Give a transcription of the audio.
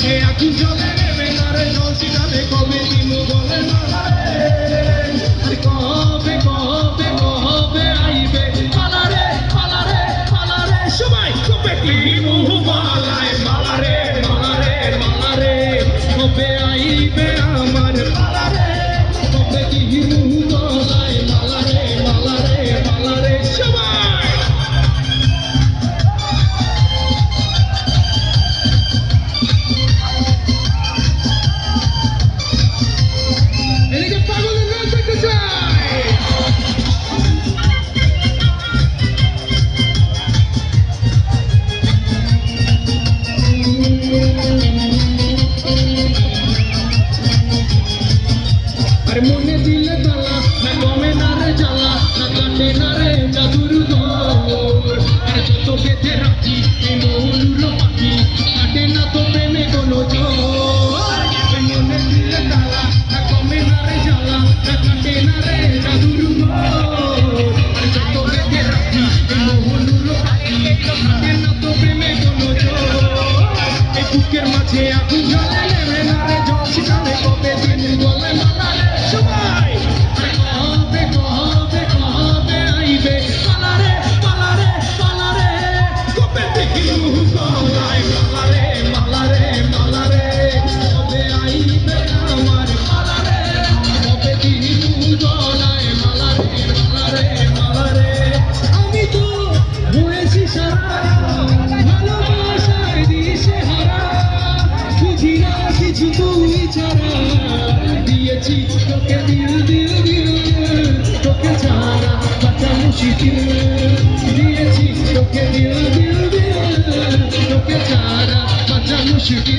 মাঝে আগুন জ্বলে নেবে না রে জল ছিটাবে কবে দিমু গলে আরে কবে কবে কবে আইবে পালারে পালারে পালারে সবাই কবে দিমু মালায় মালারে মালারে মালারে কবে আইবে আমার পালারে কবে দিমু গলায় মালারে মালারে মালারে সবাই মনে দিলে তালা না কমে না রে জ্বালা না কাটে না রে জাদুর ঘর আরে যত বেঁধে রাখি এই মৌলুর পাখি কাটে না তো প্রেমে কোনো জোর মনে দিলে তালা না কমে না রে জ্বালা না কাটে না রে জাদুর ঘর আরে যত বেঁধে রাখি এই মৌলুর পাখি কাটে না তো প্রেমে কোনো জোর এই বুকের মাঝে আগুন জ্বলে নেবে না রে জল ছিটাবে কবে দিন গলে মালারে সবাই কবে কবে কবে আইবে পালারে পালারে পালারে কবে দেখিমু গলায় মালারে মালারে মালারে কবে আইবে আমার পালারে কবে দিমু গলায় মালারে মালারে মালারে আমি তো হয়েছি সারা ভালোবাসায় দিশে হারা বুঝি না কিছু তুই ছাড়া দিয়েছি তোকে দিল দিল দিল তোকে ছাড়া বাঁচা মুশকিল দিয়েছি তোকে দিল দিল দিল তোকে ছাড়া বাঁচা মুশকিল